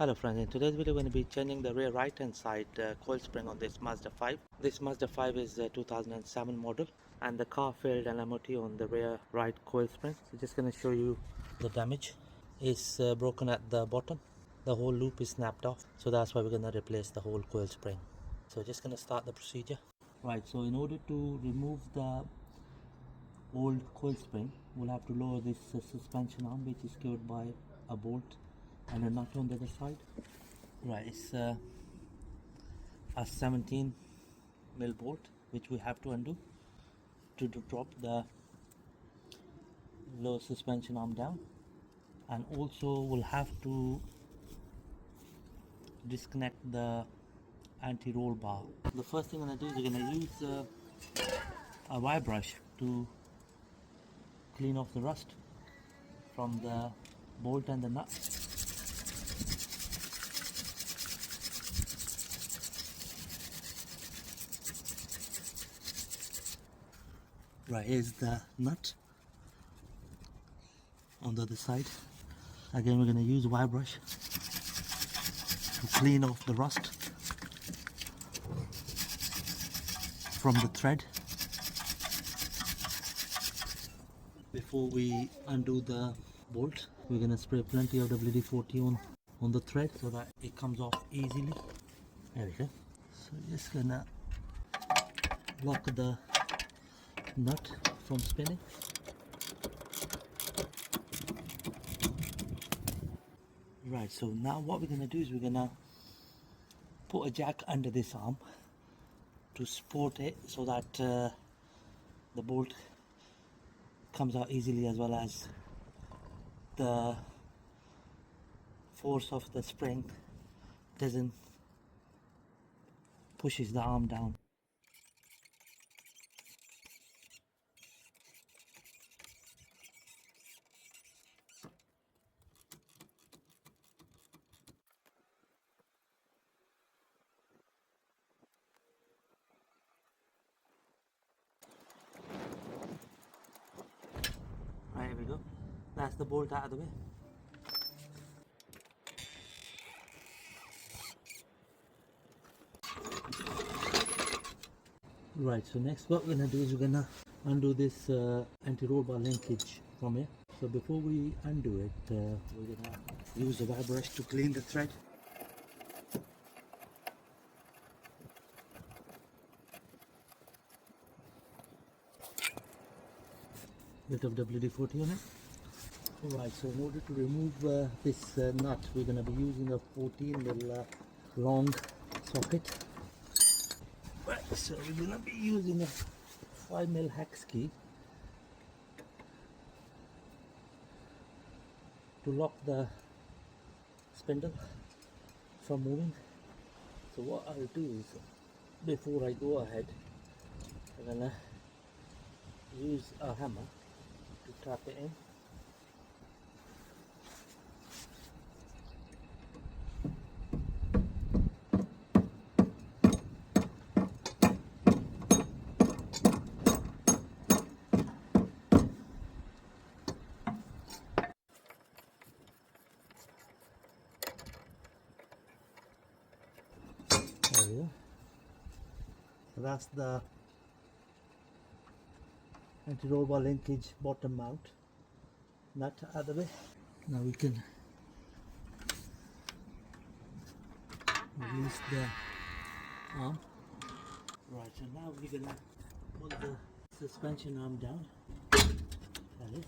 Hello friends, in today's video we're going to be changing the rear right hand side coil spring on this Mazda 5. This Mazda 5 is a 2007 model and the car failed an MOT on the rear right coil spring. So just going to show you the damage. It's broken at the bottom. The whole loop is snapped off, so that's why we're going to replace the whole coil spring. So just going to start the procedure. Right, so in order to remove the old coil spring, we'll have to lower this suspension arm, which is secured by a bolt and a nut on the other side. Right, it's a 17 mil bolt which we have to undo to drop the lower suspension arm down, and also we'll have to disconnect the anti-roll bar. The first thing I'm going to do is we're going to use a wire brush to clean off the rust from the bolt and the nut. Right, here's the nut on the other side. Again, we're going to use a wire brush to clean off the rust from the thread before we undo the bolt. We're going to spray plenty of WD-40 on the thread so that it comes off easily. There we go. So just gonna lock the nut from spinning. Right, so now what we're gonna do is we're gonna put a jack under this arm to support it so that the bolt comes out easily, as well as the force of the spring doesn't pushes the arm down. Right, here we go. That's the bolt out of the way. Right, so next what we're gonna do is we're gonna undo this anti-roll bar linkage from here. So before we undo it, we're gonna use a wire brush to clean the thread. Bit of WD-40 on it. Right, so in order to remove this nut, we're gonna be using a 14 mil long socket. Right, so we're gonna be using a 5 mil hex key to lock the spindle from moving. So what I'll do is, before I go ahead, I'm gonna use a hammer to tap it in. There we go. So that's the anti-roll bar linkage bottom mount nut out of the way. Now we can release the arm. Right, so now we're gonna pull the suspension arm down. That is.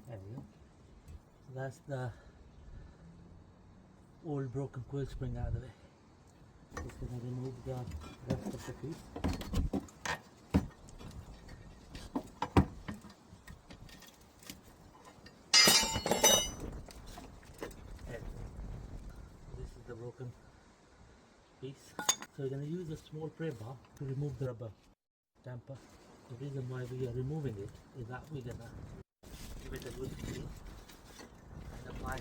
There we go. So that's the old broken coil spring out of the way. Just gonna remove the rest of the piece. There we go. This is the broken piece. So we're going to use a small pry bar to remove the rubber damper. The reason why we are removing it is that we're going to give it a good clean and apply a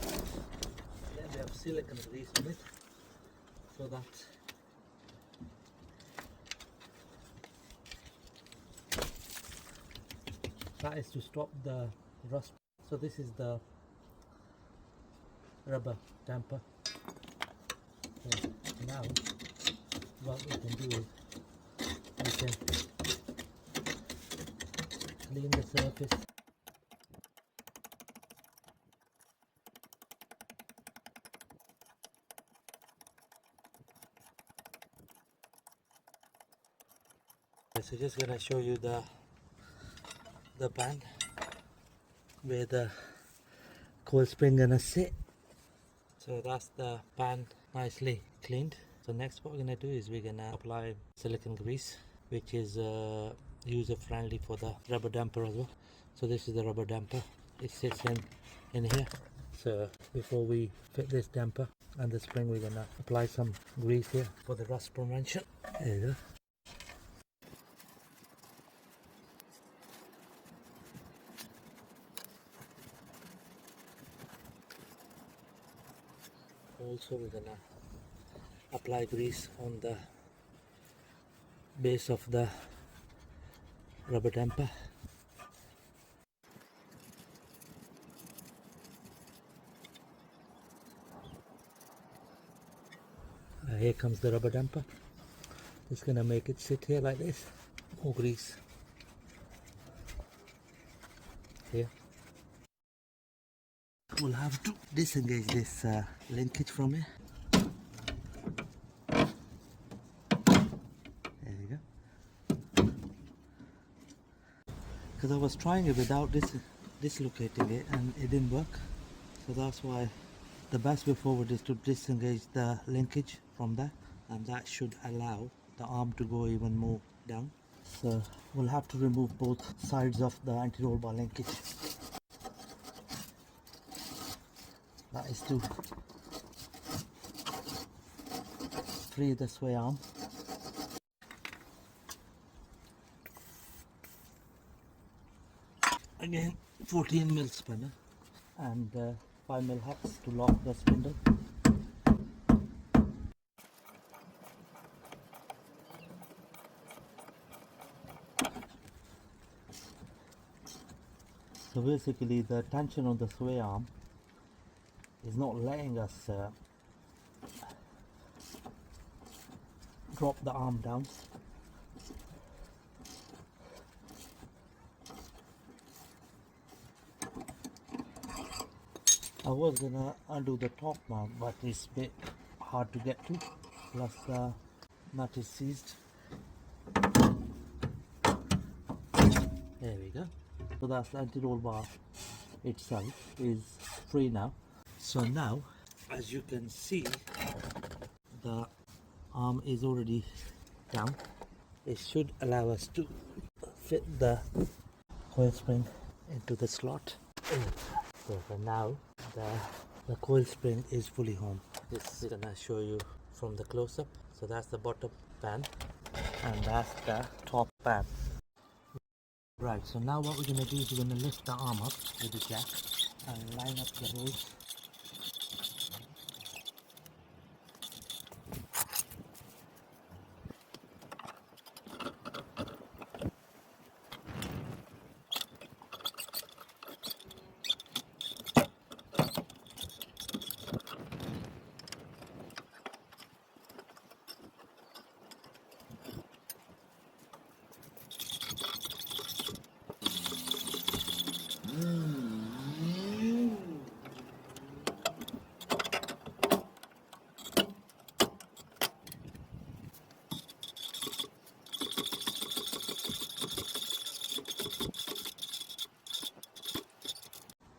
little bit of silicone grease on it, so that is to stop the rust. So this is the rubber damper. So now what we can do is we can clean the surface. So just gonna show you the pan where the coil spring gonna sit. So that's the pan nicely cleaned. So next what we're gonna do is we're gonna apply silicone grease, which is user friendly for the rubber damper as well. So this is the rubber damper, it sits in here. So before we fit this damper and the spring, we're gonna apply some grease here for the rust prevention. There you go. Also we're gonna apply grease on the base of the rubber damper. Here comes the rubber damper. Just gonna make it sit here like this. More grease here. We'll have to disengage this linkage from it. There you go. Because I was trying it without dislocating it and it didn't work. So that's why the best way forward is to disengage the linkage from that, and that should allow the arm to go even more down. So we'll have to remove both sides of the anti-roll bar linkage. That is to free the sway arm. Again, 14mm spanner and 5mm hex to lock the spindle. So basically the tension on the sway arm is not letting us drop the arm down. I was gonna undo the top mount, but it's a bit hard to get to, plus the nut is seized. There we go. So that's the anti-roll bar itself is free now. So now, as you can see, the arm is already down. It should allow us to fit the coil spring into the slot. So for now, the coil spring is fully home. This is gonna show you from the close-up. So that's the bottom pan and that's the top pan. Right, so now what we're gonna do is we're gonna lift the arm up with the jack and line up the holes.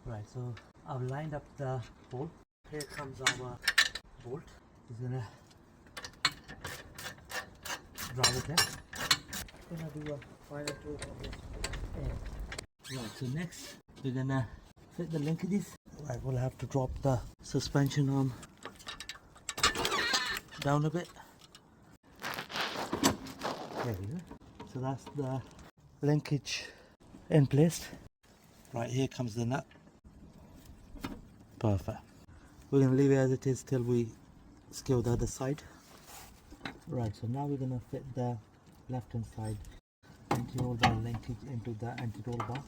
Right, so I've lined up the hole. Here comes our bolt. Just gonna drive it in. Gonna do a final tour of this. Right, so next we're gonna fit the linkages. Right, we'll have to drop the suspension arm down a bit. There we go. So that's the linkage in place. Right, here comes the nut. Perfect. We're going to leave it as it is till we screw the other side. Right, so now we're going to fit the left hand side anti-roll bar linkage into the anti-roll bar.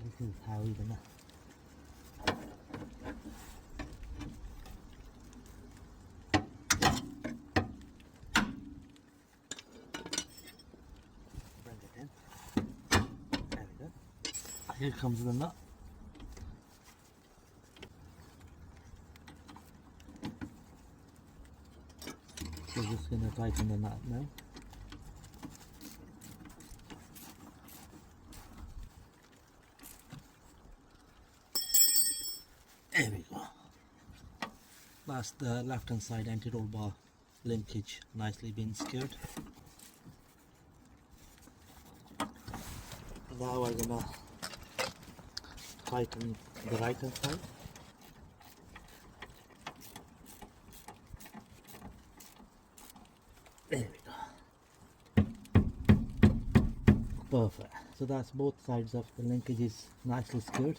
This is how we're going to bring it in. There we go. Here comes the nut. We're just going to tighten the nut now. There we go. That's the left hand side anti-roll bar linkage nicely been secured. Now we're gonna tighten the right hand side. There we go. Perfect. So that's both sides of the linkages nicely secured.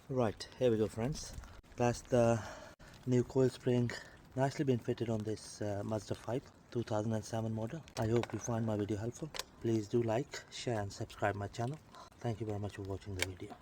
Right, here we go friends. That's the new coil spring nicely been fitted on this Mazda 5 2007 model. I hope you find my video helpful. Please do like, share and subscribe my channel. Thank you very much for watching the video.